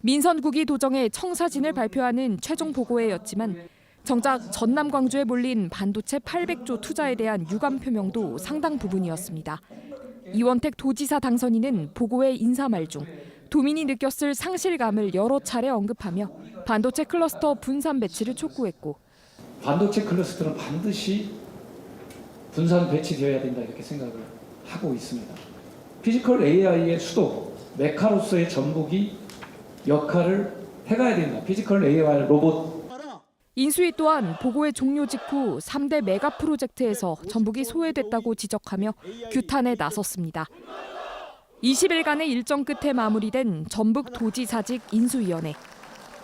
민선국이 도정의 청사진을 발표하는 최종 보고회였지만 정작 전남 광주에 몰린 반도체 800조 투자에 대한 유감 표명도 상당 부분이었습니다. 이원택 도지사 당선인은 보고회 인사말 중 도민이 느꼈을 상실감을 여러 차례 언급하며 반도체 클러스터 분산 배치를 촉구했고, 반도체 클러스터는 반드시 분산 배치되어야 된다 이렇게 생각을 하고 있습니다. 피지컬 AI의 수도, 메카로서의 전북이 역할을 해가야 된다. 피지컬 AI 로봇. 인수위 또한 보고회 종료 직후 3대 메가 프로젝트에서 전북이 소외됐다고 지적하며 규탄에 나섰습니다. 20일간의 일정 끝에 마무리된 전북 도지사직 인수위원회.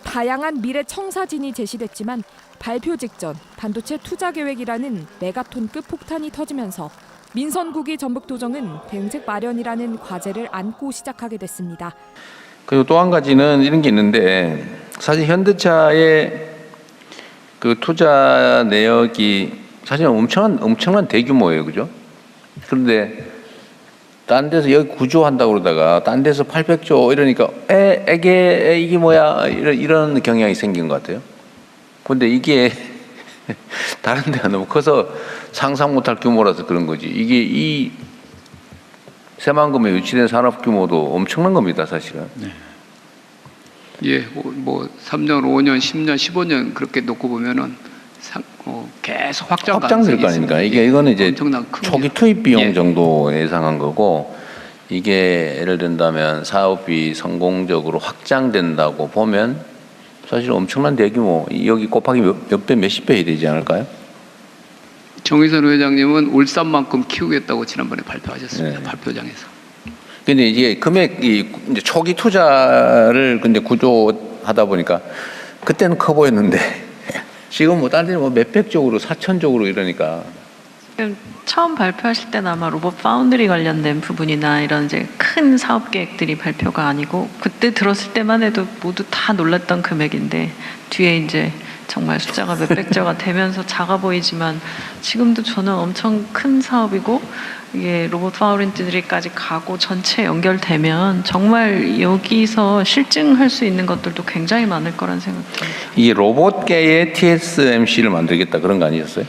다양한 미래 청사진이 제시됐지만 발표 직전 반도체 투자 계획이라는 메가톤급 폭탄이 터지면서 민선국이 전북도정은 대응책 마련이라는 과제를 안고 시작하게 됐습니다. 그리고 또 한 가지는 이런 게 있는데, 사실 현대차의 그 투자 내역이 사실 엄청난 대규모예요, 그죠? 그런데 딴 데서 여기 구조한다고 그러다가 딴 데서 800조 이러니까 이게 뭐야 이런 경향이 생긴 것 같아요. 근데 이게 다른 데가 너무 커서 상상 못할 규모라서 그런 거지. 이게 이 새만금에 유치된 산업 규모도 엄청난 겁니다, 사실은. 네. 예, 뭐 3년, 5년, 10년, 15년 그렇게 놓고 보면은 계속 확장될 거 아닙니까? 이거는 이제 초기 투입 비용 예. 정도 예상한 거고, 이게 예를 든다면 사업이 성공적으로 확장된다고 보면 사실 엄청난 대규모, 여기 곱하기 몇 배, 몇십 배 되지 않을까요? 정의선 회장님은 울산만큼 키우겠다고 지난번에 발표하셨습니다. 네. 발표장에서. 근데 이게 금액이 이제 초기 투자를 근데 구조하다 보니까 그때는 커 보였는데 지금 뭐 다른 데는 뭐 몇백적으로, 4천적으로 이러니까. 처음 발표하실 때는 아마 로봇 파운드리 관련된 부분이나 이런 이제 큰 사업 계획들이 발표가 아니고, 그때 들었을 때만 해도 모두 다 놀랐던 금액인데 뒤에 이제 정말 숫자가 몇백조가 되면서 작아 보이지만 지금도 저는 엄청 큰 사업이고, 이게 로봇 파운드리까지 가고 전체 연결되면 정말 여기서 실증할 수 있는 것들도 굉장히 많을 거란 생각이 듭니다. 이게 로봇계의 TSMC를 만들겠다 그런 거 아니었어요?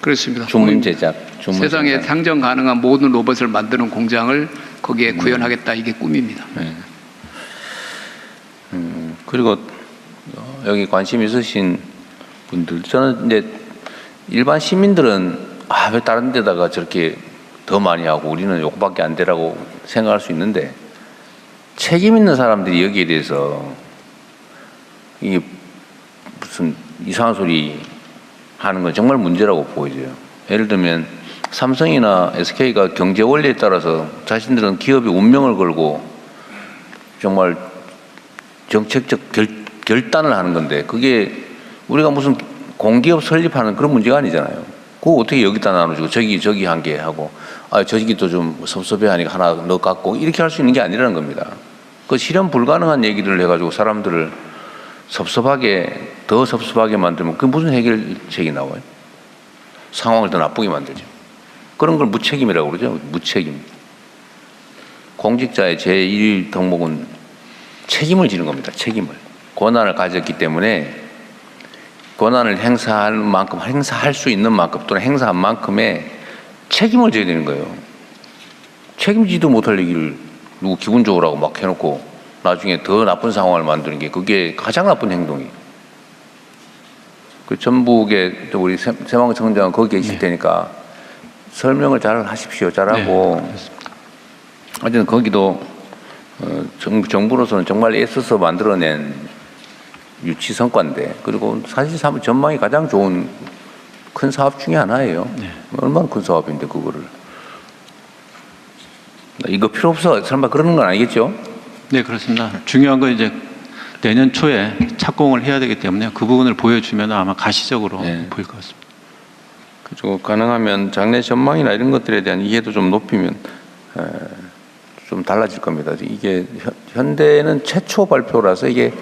그렇습니다. 주문 제작. 세상에 상정 가능한 모든 로봇을 만드는 공장을 거기에 구현하겠다, 이게 꿈입니다. 네. 그리고 여기 관심 있으신 분들, 저는 이제 일반 시민들은 왜 다른 데다가 저렇게 더 많이 하고 우리는 요거밖에 안 되라고 생각할 수 있는데, 책임 있는 사람들이 여기에 대해서 이게 무슨 이상한 소리 하는 건 정말 문제라고 보여져요. 예를 들면 삼성이나 SK가 경제 원리에 따라서 자신들은 기업의 운명을 걸고 정말 정책적 결단을 하는 건데, 그게 우리가 무슨 공기업 설립하는 그런 문제가 아니잖아요. 그거 어떻게 여기다 나눠주고 저기 한 개 하고 저기도 좀 섭섭해하니까 하나 넣어 갖고 이렇게 할 수 있는 게 아니라는 겁니다. 그 실현 불가능한 얘기들을 해가지고 사람들을 더 섭섭하게 만들면 그게 무슨 해결책이 나와요? 상황을 더 나쁘게 만들죠. 그런 걸 무책임이라고 그러죠. 무책임. 공직자의 제1 덕목은 책임을 지는 겁니다. 책임을. 권한을 가졌기 때문에 권한을 행사할 만큼, 행사할 수 있는 만큼 또는 행사한 만큼의 책임을 져야 되는 거예요. 책임지도 못할 얘기를 누구 기분 좋으라고 막 해놓고 나중에 더 나쁜 상황을 만드는 게 그게 가장 나쁜 행동이에요. 그 전북에 우리 새만금청장은 거기 계실 테니까 설명을 잘 하십시오. 잘하고. 어쨌든 거기도 정부로서는 정말 애써서 만들어낸 유치 성과인데, 그리고 사실 전망이 가장 좋은 큰 사업 중에 하나예요. 네. 얼마나 큰 사업인데 그거를. 이거 필요 없어 설마 그러는 건 아니겠죠? 네, 그렇습니다. 중요한 건 이제 내년 초에 착공을 해야 되기 때문에 그 부분을 보여주면 아마 가시적으로 보일 것 같습니다. 그리고 가능하면 장래 전망이나 이런 것들에 대한 이해도 좀 높이면 좀 달라질 겁니다. 이게 현대는 최초 발표라서 이게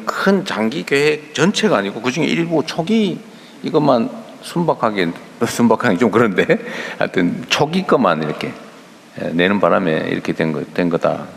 큰 장기 계획 전체가 아니고 그중에 일부 초기 이것만 순박하게 좀 그런데 하여튼 초기 것만 이렇게 내는 바람에 이렇게 된 거다.